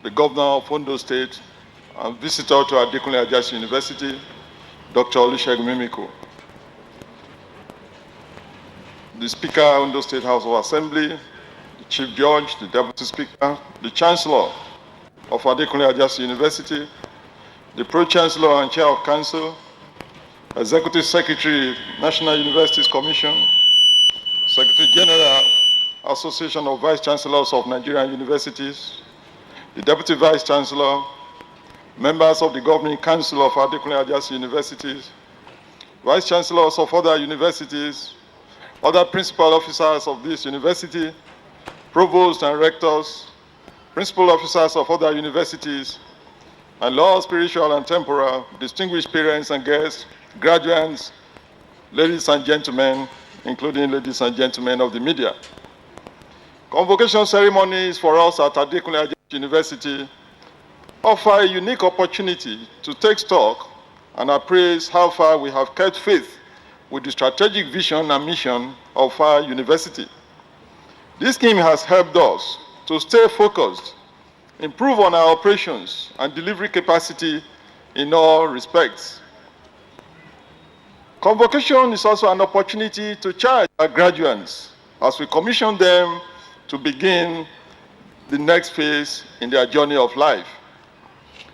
the Governor of Ondo State, and visitor to Adekunle Ajasin University, Dr. Olusegun Mimiko, the Speaker of Ondo State House of Assembly, the Chief Judge, the Deputy Speaker, the Chancellor of Adekunle Ajasin University, the Pro-Chancellor and Chair of Council, Executive Secretary, National Universities Commission, Secretary General, Association of Vice Chancellors of Nigerian Universities, the Deputy Vice Chancellor, members of the Governing Council of Adekunle Ajasin Universities, Vice Chancellors of other universities, other principal officers of this university, provosts and rectors, principal officers of other universities, and Lord, spiritual and temporal, distinguished parents and guests, graduates, ladies and gentlemen, including ladies and gentlemen of the media. Convocation ceremonies for us at Adekunle Ajasin University offer a unique opportunity to take stock and appraise how far we have kept faith with the strategic vision and mission of our university. This scheme has helped us to stay focused, improve on our operations and delivery capacity in all respects. Convocation is also an opportunity to charge our graduates as we commission them to begin the next phase in their journey of life.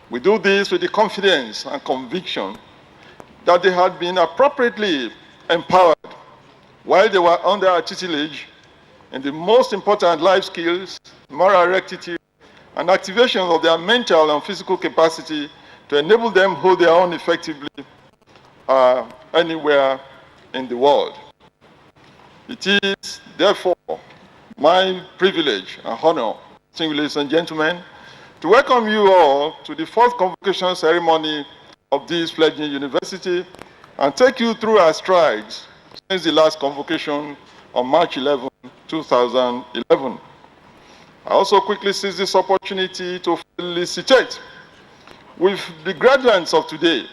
We do this with the confidence and conviction that they had been appropriately empowered while they were under our tutelage in the most important life skills, moral rectitude, and activation of their mental and physical capacity to enable them hold their own effectively anywhere in the world. It is, therefore, my privilege and honor, ladies and gentlemen, to welcome you all to the fourth convocation ceremony of this fledgling university and take you through our strides since the last convocation on March 11, 2011. I also quickly seize this opportunity to felicitate with the graduates of today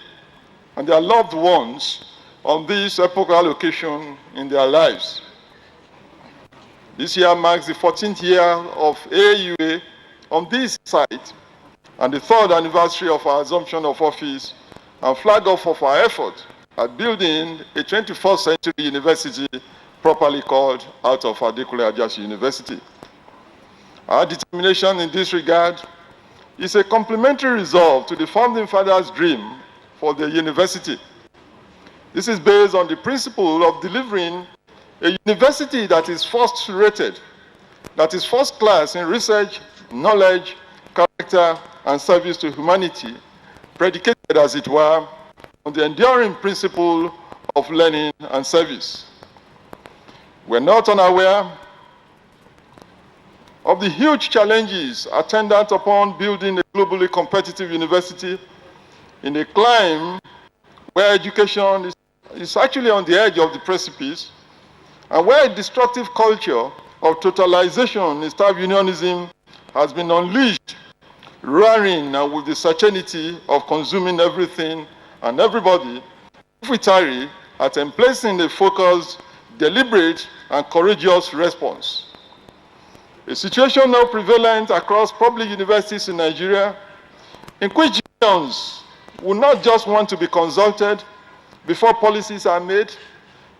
and their loved ones on this epochal occasion in their lives. This year marks the 14th year of AAUA on this site and the third anniversary of our assumption of office and flag off of our effort at building a 21st century university properly called out of Adekunle Ajasin University. Our determination in this regard is a complementary resolve to the founding fathers' dream for the university. This is based on the principle of delivering a university that is first rated, that is first class in research, knowledge, character, and service to humanity, predicated, as it were, on the enduring principle of learning and service. We're not unaware of the huge challenges attendant upon building a globally competitive university in a climb where education is actually on the edge of the precipice and where a destructive culture of totalization in staff unionism has been unleashed, roaring and with the certainty of consuming everything and everybody if we tarry at emplacing a focused, deliberate, and courageous response. A situation now prevalent across public universities in Nigeria, in which unions will not just want to be consulted before policies are made,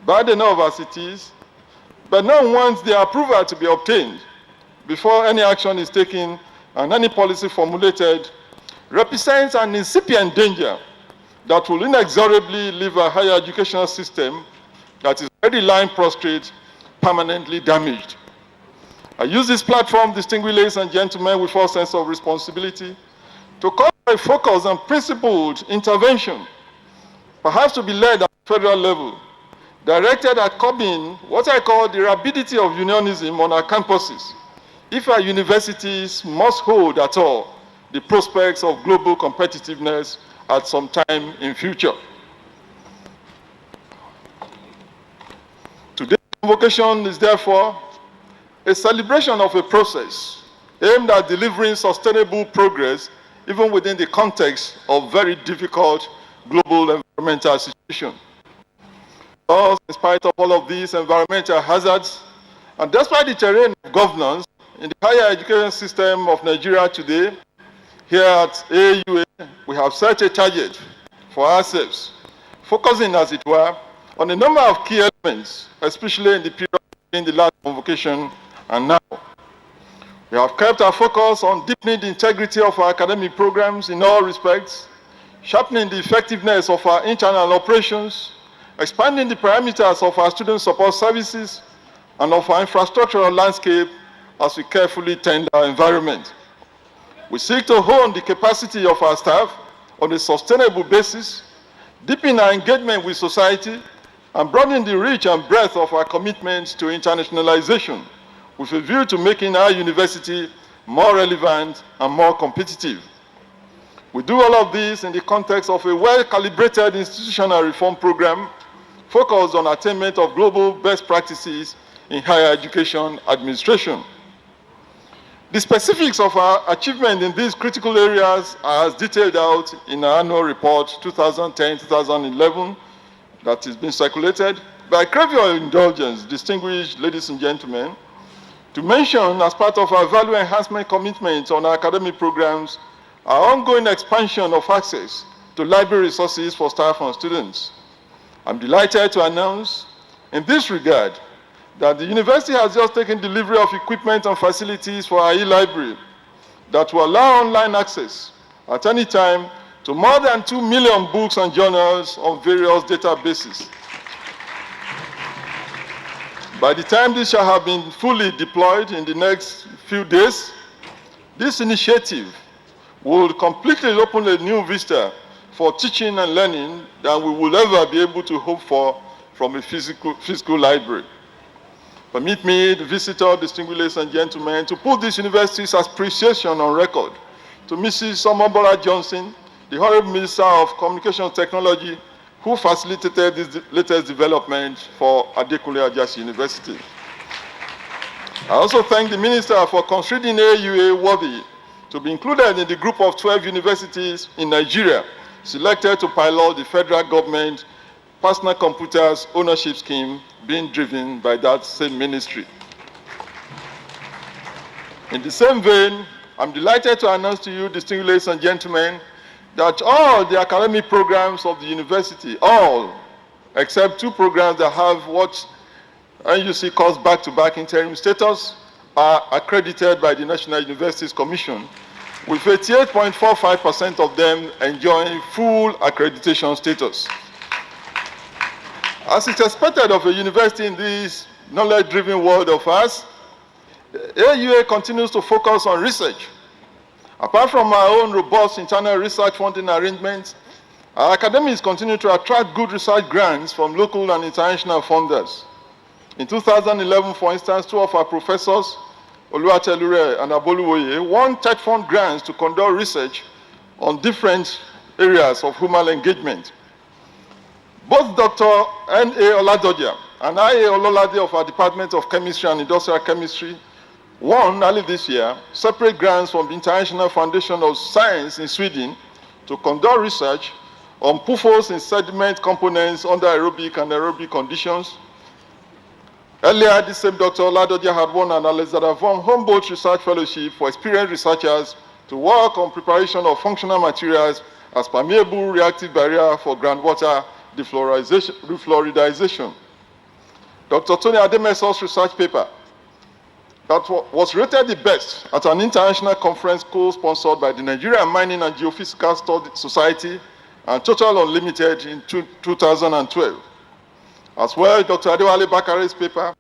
bad enough as it is, but now wants their approval to be obtained before any action is taken and any policy formulated, represents an incipient danger that will inexorably leave a higher educational system that is already lying prostrate, permanently damaged. I use this platform, distinguished ladies and gentlemen, with full sense of responsibility, to call for a focused and principled intervention, perhaps to be led at the federal level, directed at curbing what I call the rapidity of unionism on our campuses, if our universities must hold at all the prospects of global competitiveness at some time in future. Today's convocation is therefore a celebration of a process aimed at delivering sustainable progress even within the context of very difficult global environmental situation. Thus, in spite of all of these environmental hazards, and despite the terrain of governance in the higher education system of Nigeria today, Here at AAUA, we have set a target for ourselves, focusing, as it were, on a number of key elements, especially in the period in the last convocation and now. We have kept our focus on deepening the integrity of our academic programs in all respects, sharpening the effectiveness of our internal operations, expanding the parameters of our student support services, and of our infrastructural landscape as we carefully tend our environment. We seek to hone the capacity of our staff on a sustainable basis, deepen our engagement with society, and broaden the reach and breadth of our commitment to internationalization, with a view to making our university more relevant and more competitive. We do all of this in the context of a well-calibrated institutional reform program focused on attainment of global best practices in higher education administration. The specifics of our achievement in these critical areas are as detailed out in our annual report 2010-2011 that is being circulated. But I crave your indulgence, distinguished ladies and gentlemen, to mention, as part of our value enhancement commitment on our academic programs, our ongoing expansion of access to library resources for staff and students. I'm delighted to announce, in this regard, that the university has just taken delivery of equipment and facilities for our e-library that will allow online access at any time to more than 2 million books and journals on various databases. By the time this shall have been fully deployed in the next few days, this initiative will completely open a new vista for teaching and learning that we will ever be able to hope for from a physical library. Permit me, the visitor, distinguished ladies and gentlemen, to put this university's appreciation on record to Mrs. Omobola Johnson, the Honorable Minister of Communications Technology, who facilitated this latest development for Adekunle Ajasi University. I also thank the Minister for considering AAUA worthy to be included in the group of 12 universities in Nigeria selected to pilot the federal government personal computers ownership scheme being driven by that same ministry. In the same vein, I'm delighted to announce to you, distinguished ladies and gentlemen, that all the academic programs of the university, all except 2 programs that have what NUC calls back-to-back interim status, are accredited by the National Universities Commission, with 88.45% of them enjoying full accreditation status. As is expected of a university in this knowledge-driven world of ours, AAUA continues to focus on research. Apart from our own robust internal research funding arrangements, our academics continue to attract good research grants from local and international funders. In 2011, for instance, 2 of our professors, Oluwatelure and Aboluwoye, won TED Fund grants to conduct research on different areas of human engagement. Both Dr. N.A. Oladoja and I.A. Ololade of our Department of Chemistry and Industrial Chemistry won early this year separate grants from the International Foundation of Science in Sweden to conduct research on PUFOs in sediment components under aerobic and aerobic conditions. Earlier, the same Dr. Oladoja had won an Alexander von Humboldt Research Fellowship for experienced researchers to work on preparation of functional materials as permeable reactive barrier for groundwater refluoridization. Dr. Tony Ademeso's research paper that was rated the best at an international conference co-sponsored by the Nigerian Mining and Geophysical Study Society and Total Unlimited in 2012. As well, Dr. Adewale Bakare's paper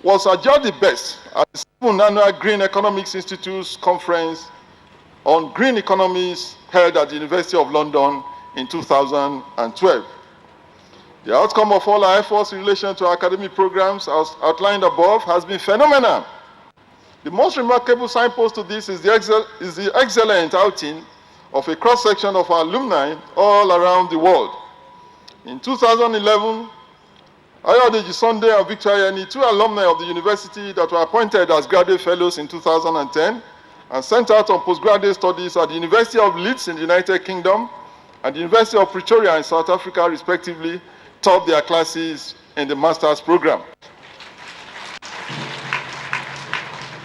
was adjudged the best at the 7th Annual Green Economics Institute's conference on green economies held at the University of London in 2012. The outcome of all our efforts in relation to our academic programs, as outlined above, has been phenomenal. The most remarkable signpost to this is the excellent outing of a cross-section of our alumni all around the world. In 2011, Ayodeji Sunday and Victor Ayeni, 2 alumni of the university that were appointed as graduate fellows in 2010 and sent out on postgraduate studies at the University of Leeds in the United Kingdom and the University of Pretoria in South Africa, respectively, topped their classes in the master's program.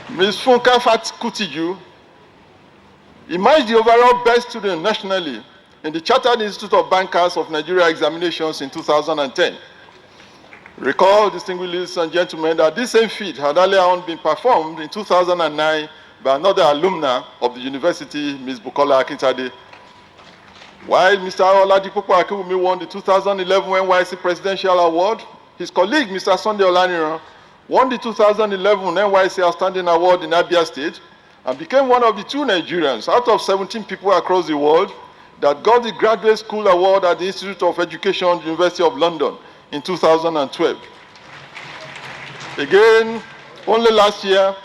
Ms. Funka Fat Kutiju emerged the overall best student nationally in the Chartered Institute of Bankers of Nigeria examinations in 2010. Recall, distinguished ladies and gentlemen, that this same feat had earlier on been performed in 2009 by another alumna of the university, Ms. Bukola Akintade. While Mr. Oladipopo Akinwumi won the 2011 NYSC Presidential Award, his colleague, Mr. Sunday Olaniran, won the 2011 NYSC Outstanding Award in Abia State and became one of the 2 Nigerians out of 17 people across the world that got the Graduate School Award at the Institute of Education, University of London in 2012. Again, only last year,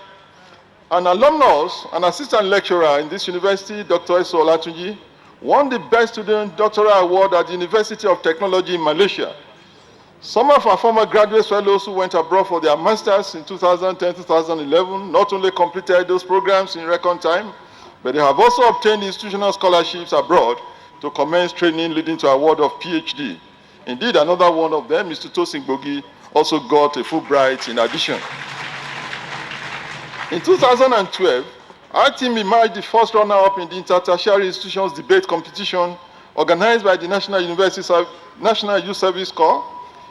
an alumnus, an assistant lecturer in this university, Dr. Eso Olatunji, won the Best Student Doctoral Award at the University of Technology in Malaysia. Some of our former graduate fellows who went abroad for their masters in 2010-2011 not only completed those programs in record time, but they have also obtained institutional scholarships abroad to commence training leading to award of PhD. Indeed, another one of them, Mr. Tosin Gbogi, also got a Fulbright in addition. In 2012, our team emerged the first runner-up in the Inter-Tertiary Institutions Debate Competition organized by the National Youth Service Corps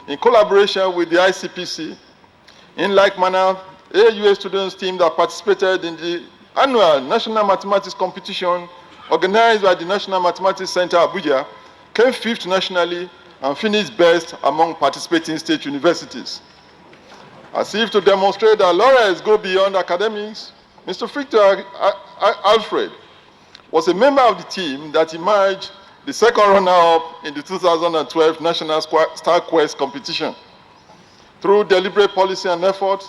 in collaboration with the ICPC. In like manner, AAUA students team that participated in the annual National Mathematics Competition organized by the National Mathematics Center Abuja came 5th nationally and finished best among participating state universities. As if to demonstrate that laurels go beyond academics, Mr. Victor Alfred was a member of the team that emerged the second runner-up in the 2012 National Star Quest competition. Through deliberate policy and effort,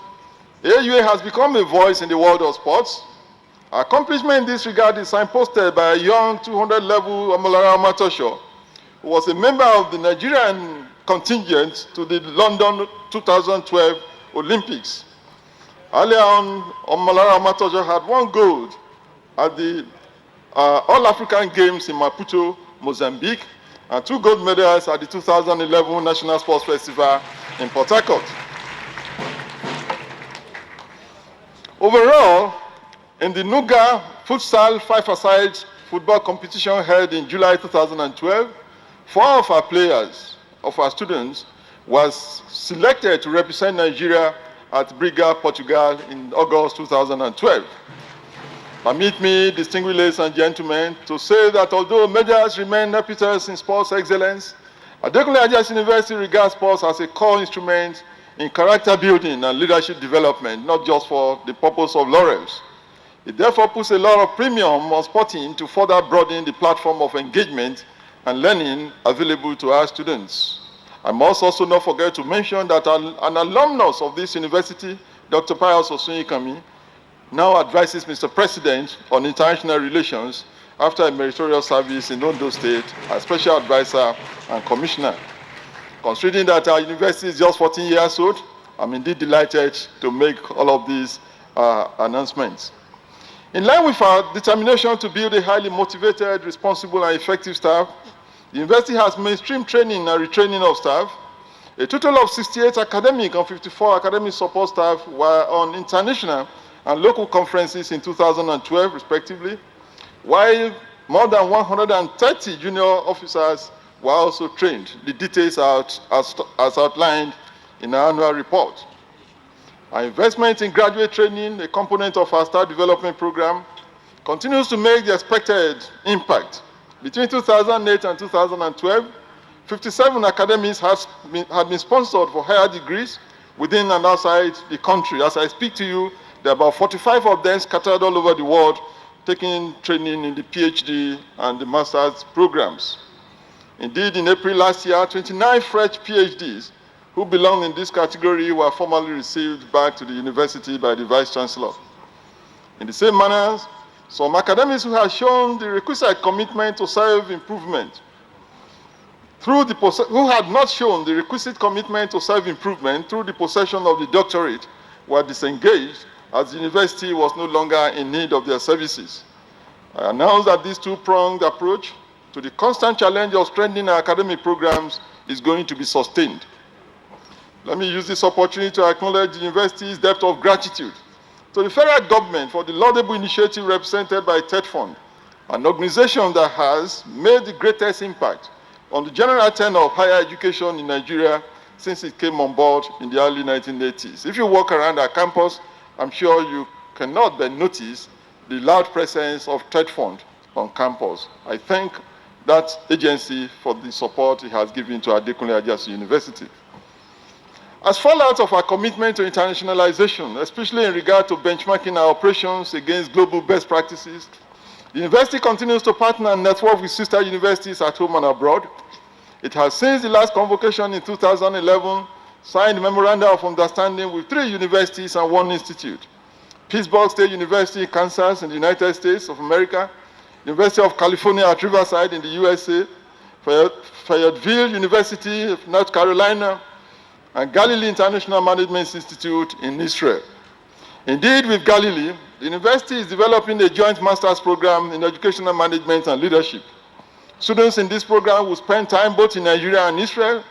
AAUA has become a voice in the world of sports. Our accomplishment in this regard is signposted by a young 200-level Omolara Matosho, who was a member of the Nigerian contingent to the London 2012 Olympics. Earlier on, Omolara Matosho had won gold at the All-African Games in Maputo, Mozambique, and 2 gold medals at the 2011 National Sports Festival in Port Harcourt. Overall, in the Nuga Futsal 5-a-side football competition held in July 2012, 4 of our players, of our students, was selected to represent Nigeria at Briga, Portugal in August 2012. Permit me, distinguished ladies and gentlemen, to say that although majors remain epithets in sports excellence, Adekunle Ajayi University regards sports as a core instrument in character building and leadership development, not just for the purpose of laurels. It therefore puts a lot of premium on sporting to further broaden the platform of engagement and learning available to our students. I must also not forget to mention that an alumnus of this university, Dr. Pius Osunyikami, now advises Mr. President on international relations after a meritorious service in Ondo State as Special Advisor and Commissioner. Considering that our university is just 14 years old, I'm indeed delighted to make all of these announcements. In line with our determination to build a highly motivated, responsible, and effective staff, the university has mainstream training and retraining of staff. A total of 68 academic and 54 academic support staff were on international and local conferences in 2012, respectively, while more than 130 junior officers were also trained. The details are as outlined in our annual report. Our investment in graduate training, a component of our staff development program, continues to make the expected impact. Between 2008 and 2012, 57 academies had been sponsored for higher degrees within and outside the country. As I speak to you, there are about 45 of them scattered all over the world, taking training in the PhD and the master's programs. Indeed, in April last year, 29 fresh PhDs who belong in this category were formally received back to the university by the Vice Chancellor. In the same manner, some academics who have shown the requisite commitment to self-improvement, who had not shown the requisite commitment to self-improvement through the possession of the doctorate, were disengaged as the university was no longer in need of their services. I announce that this two-pronged approach to the constant challenge of strengthening our academic programs is going to be sustained. Let me use this opportunity to acknowledge the university's debt of gratitude to the federal government for the laudable initiative represented by TED Fund an organization that has made the greatest impact on the general tenor of higher education in Nigeria since it came on board in the early 1980s. If you walk around our campus, I'm sure you cannot but notice the loud presence of Trade Fund on campus. I thank that agency for the support it has given to Adekunle Ajasin University. As fallout of our commitment to internationalization, especially in regard to benchmarking our operations against global best practices, the university continues to partner and network with sister universities at home and abroad. It has, since the last convocation in 2011, signed a memorandum of understanding with 3 universities and 1 institute: Pittsburgh State University in Kansas in the United States of America, University of California at Riverside in the USA, Fayetteville University of North Carolina, and Galilee International Management Institute in Israel. Indeed, with Galilee, the university is developing a joint master's program in educational management and leadership. Students in this program will spend time both in Nigeria and Israel,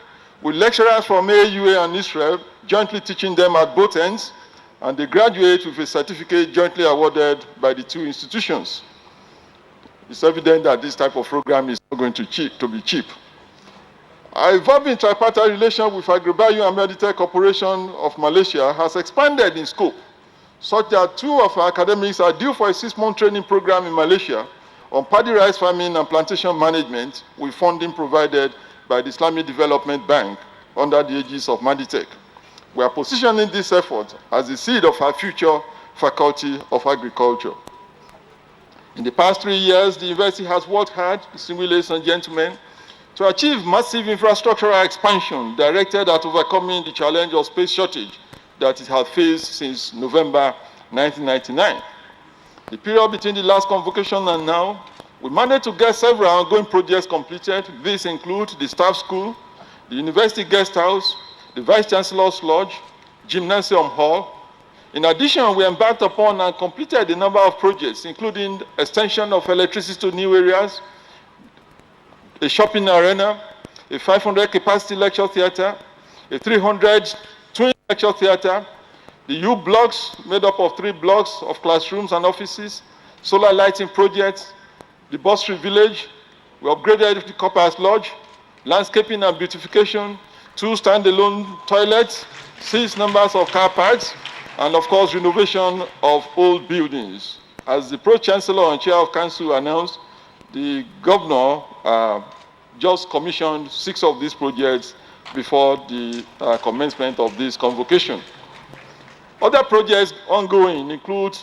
with lecturers from AAUA and Israel jointly teaching them at both ends, and they graduate with a certificate jointly awarded by the 2 institutions. It's evident that this type of program is not going to be cheap. Our evolving tripartite relation with Agribayu and Meditech Corporation of Malaysia has expanded in scope, such that 2 of our academics are due for a 6-month training program in Malaysia on paddy rice farming and plantation management, with funding provided by the Islamic Development Bank under the aegis of Meditech. We are positioning this effort as the seed of our future Faculty of Agriculture. In the past 3 years, the university has worked hard, distinguished ladies and gentlemen, to achieve massive infrastructural expansion directed at overcoming the challenge of space shortage that it has faced since November 1999. The period between the last convocation and now, we managed to get several ongoing projects completed. These include the staff school, the university guest house, the Vice Chancellor's Lodge, Gymnasium Hall. In addition, we embarked upon and completed a number of projects, including extension of electricity to new areas, a shopping arena, a 500 capacity lecture theater, a 300 twin lecture theater, the U blocks made up of 3 blocks of classrooms and offices, solar lighting projects, the Bus Street Village. We upgraded the Coppers Lodge, landscaping and beautification, 2 standalone toilets, 6 numbers of car parks, and of course, renovation of old buildings. As the Pro-Chancellor and Chair of Council announced, the Governor just commissioned 6 of these projects before the commencement of this convocation. Other projects ongoing include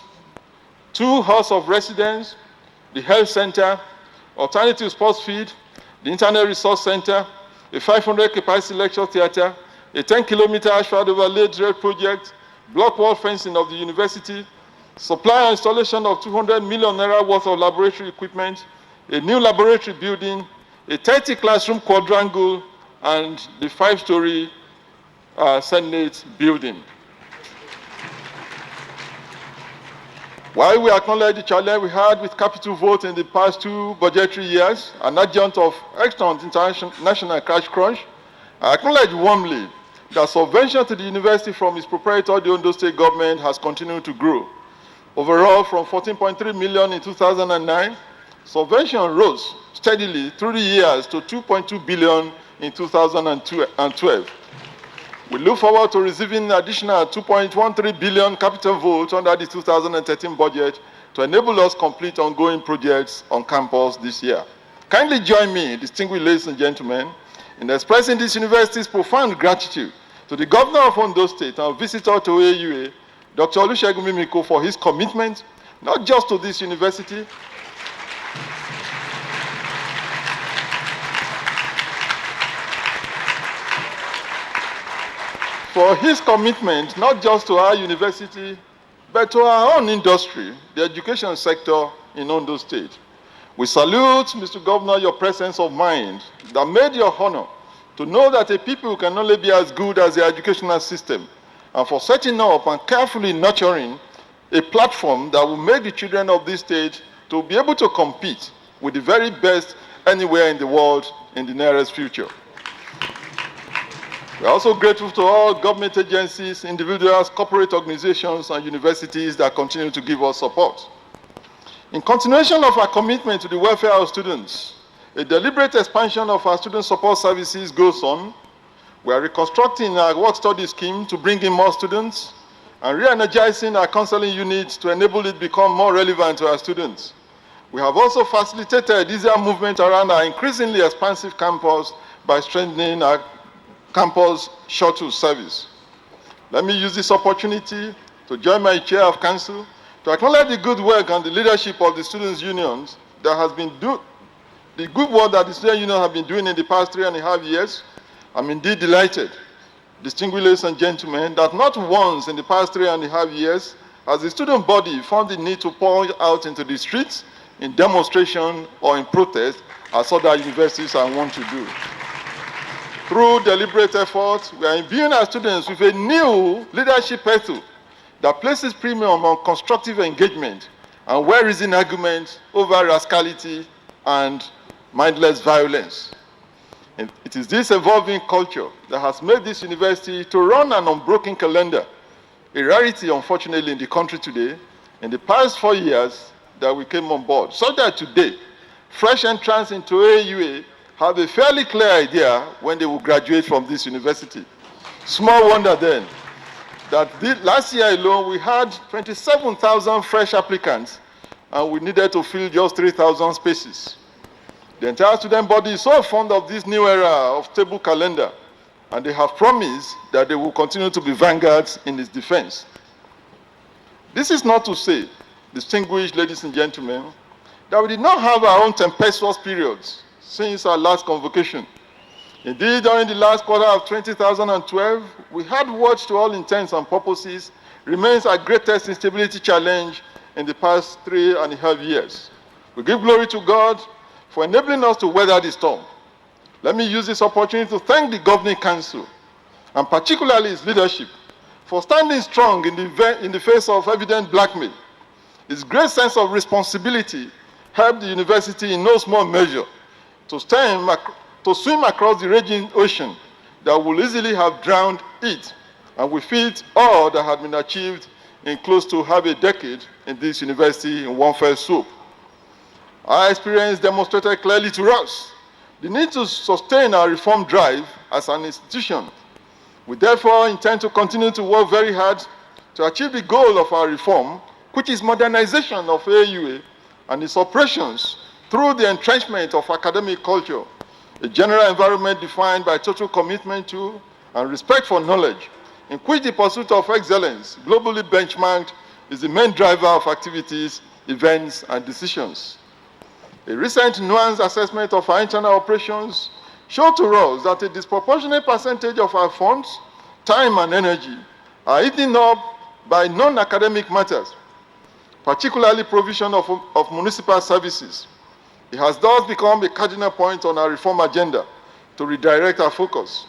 2 halls of residence, the health center, alternative sports field, the Internet Resource Center, a 500 capacity lecture theater, a 10-kilometer asphalt overlaid road project, block wall fencing of the university, supply and installation of 200 million naira worth of laboratory equipment, a new laboratory building, a 30-classroom quadrangle, and the 5-story Senate building. While we acknowledge the challenge we had with capital vote in the past 2 budgetary years, an adjunct of extant international cash crunch, I acknowledge warmly that subvention to the university from its proprietor, the Ondo State government, has continued to grow. Overall, from 14.3 million in 2009, subvention rose steadily through the years to 2.2 billion in 2012. We look forward to receiving additional 2.13 billion capital votes under the 2013 budget to enable us complete ongoing projects on campus this year. Kindly join me, distinguished ladies and gentlemen, in expressing this university's profound gratitude to the Governor of Ondo State and visitor to AAUA, Dr. Olusegun Mimiko, for his commitment, not just to this university, for his commitment not just to our university, but to our own industry, the education sector in Ondo State. We salute, Mr. Governor, your presence of mind that made your honor to know that a people can only be as good as the educational system, and for setting up and carefully nurturing a platform that will make the children of this state to be able to compete with the very best anywhere in the world in the nearest future. We are also grateful to all government agencies, individuals, corporate organizations, and universities that continue to give us support. In continuation of our commitment to the welfare of students, a deliberate expansion of our student support services goes on. We are reconstructing our work study scheme to bring in more students and re-energizing our counseling units to enable it become more relevant to our students. We have also facilitated easier movement around our increasingly expansive campus by strengthening our campus shuttle service. Let me use this opportunity to join my chair of council to acknowledge the good work and the leadership of the students' unions that has been the good work that the student union have been doing in the past 3.5 years. I'm indeed delighted, distinguished ladies and gentlemen, that not once in the past 3.5 years has the student body found the need to pour out into the streets in demonstration or in protest, as other universities are wont to do. Through deliberate efforts, we are imbuing our students with a new leadership ethos that places premium on constructive engagement and well-reasoned arguments over rascality and mindless violence. And it is this evolving culture that has made this university to run an unbroken calendar, a rarity, unfortunately, in the country today. In the past 4 years that we came on board, so that today, fresh entrants into AAUA have a fairly clear idea when they will graduate from this university. Small wonder then that last year alone, we had 27,000 fresh applicants, and we needed to fill just 3,000 spaces. The entire student body is so fond of this new era of table calendar, and they have promised that they will continue to be vanguards in its defense. This is not to say, distinguished ladies and gentlemen, that we did not have our own tempestuous periods since our last convocation. Indeed, during the last quarter of 2012, we had what, to all intents and purposes, remains our greatest instability challenge in the past 3.5 years. We give glory to God for enabling us to weather the storm. Let me use this opportunity to thank the Governing Council, and particularly its leadership, for standing strong in the face of evident blackmail. Its great sense of responsibility helped the university in no small measure to swim across the raging ocean that would easily have drowned it, and with it all that had been achieved in close to half a decade in this university in one fell swoop. Our experience demonstrated clearly to us the need to sustain our reform drive as an institution. We therefore intend to continue to work very hard to achieve the goal of our reform, which is modernization of AAUA and its operations through the entrenchment of academic culture, a general environment defined by total commitment to and respect for knowledge, in which the pursuit of excellence, globally benchmarked, is the main driver of activities, events, and decisions. A recent nuanced assessment of our internal operations showed to us that a disproportionate percentage of our funds, time, and energy are eaten up by non-academic matters, particularly provision of municipal services. It has thus become a cardinal point on our reform agenda to redirect our focus.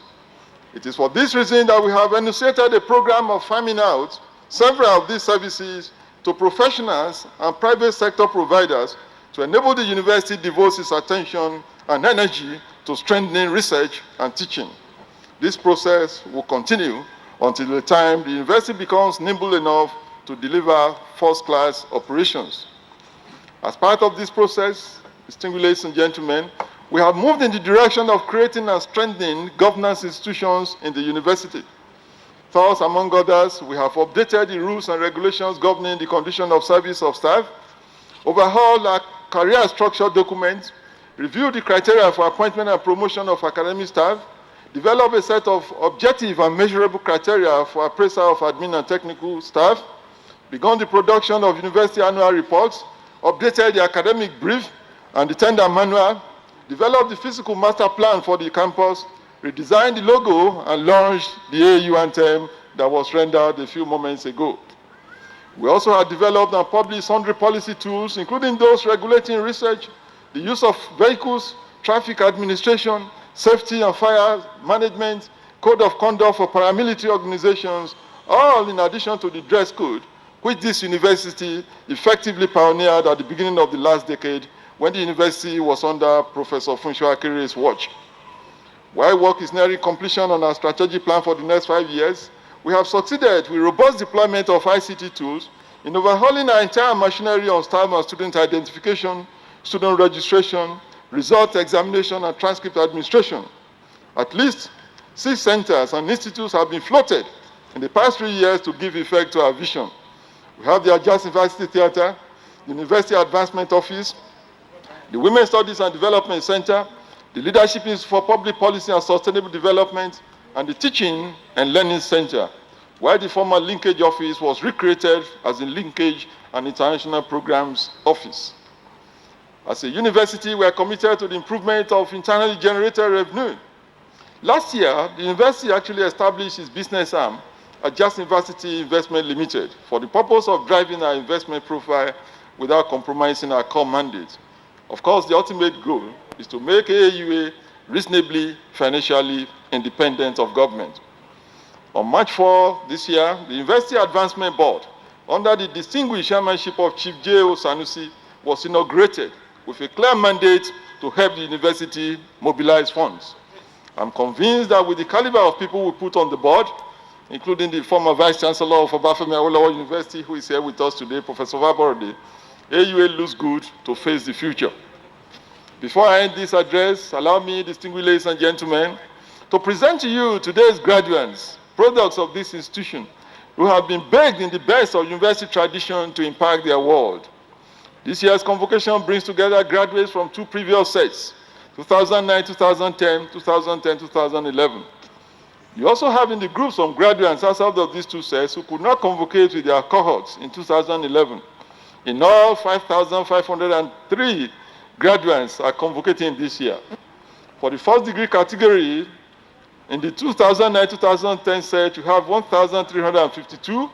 It is for this reason that we have initiated a program of farming out several of these services to professionals and private sector providers to enable the university to devote its attention and energy to strengthening research and teaching. This process will continue until the time the university becomes nimble enough to deliver first-class operations. As part of this process, distinguished ladies and gentlemen, we have moved in the direction of creating and strengthening governance institutions in the university. Thus, among others, we have updated the rules and regulations governing the condition of service of staff, overhauled our career structure documents, reviewed the criteria for appointment and promotion of academic staff, developed a set of objective and measurable criteria for appraisal of admin and technical staff, begun the production of university annual reports, updated the academic brief and the tender manual, developed the physical master plan for the campus, redesigned the logo, and launched the AAU anthem that was rendered a few moments ago. We also have developed and published sundry policy tools, including those regulating research, the use of vehicles, traffic administration, safety and fire management, code of conduct for paramilitary organizations, all in addition to the dress code, which this university effectively pioneered at the beginning of the last decade when the university was under Professor Funsho Akire's watch. While work is nearing completion on our strategic plan for the next 5 years, we have succeeded with robust deployment of ICT tools, in overhauling our entire machinery on staff and student identification, student registration, result examination, and transcript administration. At least 6 centers and institutes have been floated in the past 3 years to give effect to our vision. We have the Adjust University Theatre, the University Advancement Office, the Women's Studies and Development Center, the Leadership Institute for Public Policy and Sustainable Development, and the Teaching and Learning Center, while the former Linkage Office was recreated as the Linkage and International Programs Office. As a university, we are committed to the improvement of internally generated revenue. Last year, the university actually established its business arm, Adjust University Investment Limited, for the purpose of driving our investment profile without compromising our core mandate. Of course, the ultimate goal is to make AAUA reasonably financially independent of government. On March 4 this year, the University Advancement Board, under the distinguished chairmanship of Chief J.O. Sanusi, was inaugurated with a clear mandate to help the university mobilize funds. I'm convinced that with the caliber of people we put on the board, including the former Vice Chancellor of Obafemi Awolowo University, who is here with us today, Professor Vaborode, AUA looks good to face the future. Before I end this address, allow me, distinguished ladies and gentlemen, to present to you today's graduates, products of this institution, who have been baked in the best of university tradition to impact their world. This year's convocation brings together graduates from 2 previous sets, 2009-2010, 2010-2011. You also have in the group some graduates outside of these 2 sets who could not convocate with their cohorts in 2011. In all, 5,503 graduates are convocating this year. For the first degree category, in the 2009-2010 set, you have 1,352,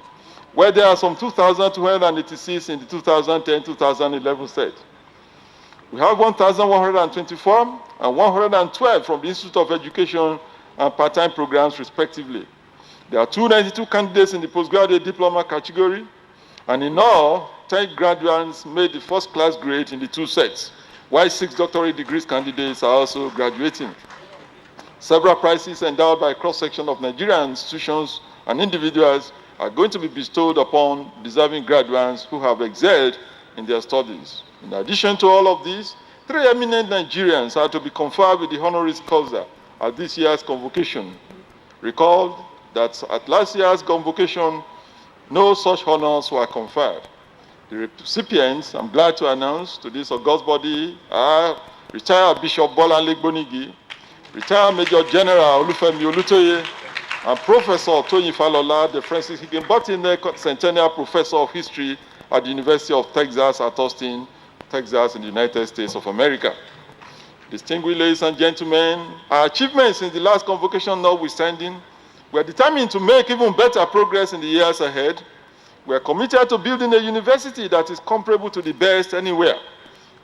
where there are some 2,286 in the 2010-2011 set. We have 1,124 and 112 from the Institute of Education and part-time programs, respectively. There are 292 candidates in the postgraduate diploma category, and in all, 10 graduates made the first-class grade in the 2 sets, while 6 doctorate degrees candidates are also graduating. Several prizes endowed by a cross-section of Nigerian institutions and individuals are going to be bestowed upon deserving graduates who have excelled in their studies. In addition to all of these, 3 eminent Nigerians are to be conferred with the honoris causa at this year's convocation. Recall that at last year's convocation, no such honors were conferred. The recipients, I'm glad to announce to this august body, are retired Bishop Bolanle Gbonigi, retired Major General Olufemi Olutoye, and Professor Toyin Falola, the Francis Higginbotham Centennial Professor of History at the University of Texas at Austin, Texas, in the United States of America. Distinguished ladies and gentlemen, our achievements in the last convocation notwithstanding, we are determined to make even better progress in the years ahead. We are committed to building a university that is comparable to the best anywhere.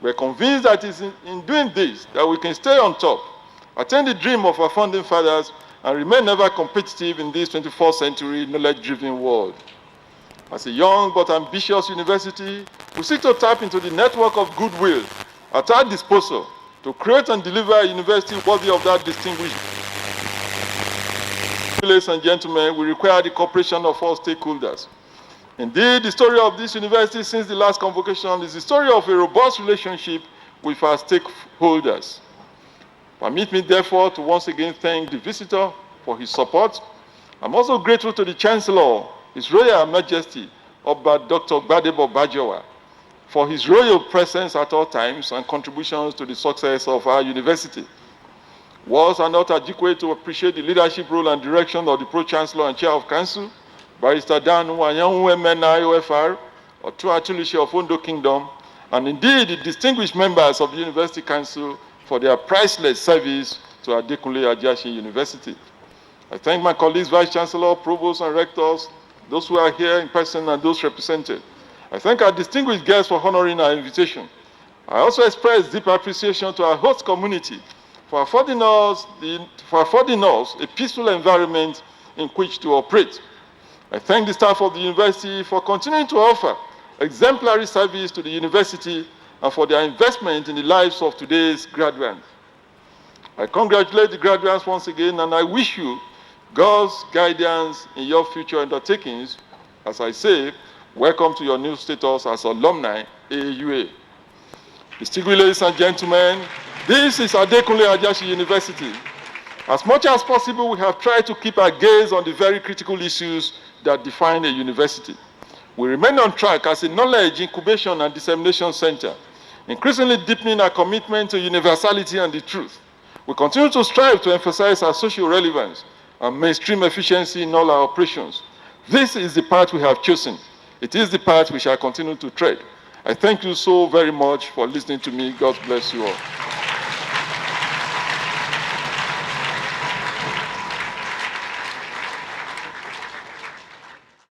We are convinced that it's in doing this that we can stay on top, attain the dream of our founding fathers, and remain ever competitive in this 21st century knowledge-driven world. As a young but ambitious university, we seek to tap into the network of goodwill at our disposal to create and deliver a university worthy of that distinguished. Ladies and gentlemen, we require the cooperation of all stakeholders. Indeed, the story of this university since the last convocation is the story of a robust relationship with our stakeholders. Permit me, therefore, to once again thank the visitor for his support. I'm also grateful to the Chancellor, His Royal Majesty, Oba Dr. Gbadebo Bajowa, for his royal presence at all times and contributions to the success of our university. Words are not adequate to appreciate the leadership role and direction of the Pro-Chancellor and Chair of Council, Barrister Dan Wanyanwemena IOFR, Otu Atulishi of Ondo Kingdom, and indeed the distinguished members of the University Council for their priceless service to Adekunle Ajasin University. I thank my colleagues, Vice Chancellor, Provosts, and Rectors, those who are here in person and those represented. I thank our distinguished guests for honoring our invitation. I also express deep appreciation to our host community for affording us a peaceful environment in which to operate. I thank the staff of the university for continuing to offer exemplary service to the university and for their investment in the lives of today's graduates. I congratulate the graduates once again, and I wish you God's guidance in your future undertakings, as I say, Welcome to your new status as alumni, AAUA. Distinguished ladies and gentlemen, this is Adekunle Ajashi University. As much as possible, we have tried to keep our gaze on the very critical issues that define a university. We remain on track as a knowledge incubation and dissemination center, increasingly deepening our commitment to universality and the truth. We continue to strive to emphasize our social relevance and mainstream efficiency in all our operations. This is the path we have chosen. It is the path we shall continue to tread. I thank you so very much for listening to me. God bless you all.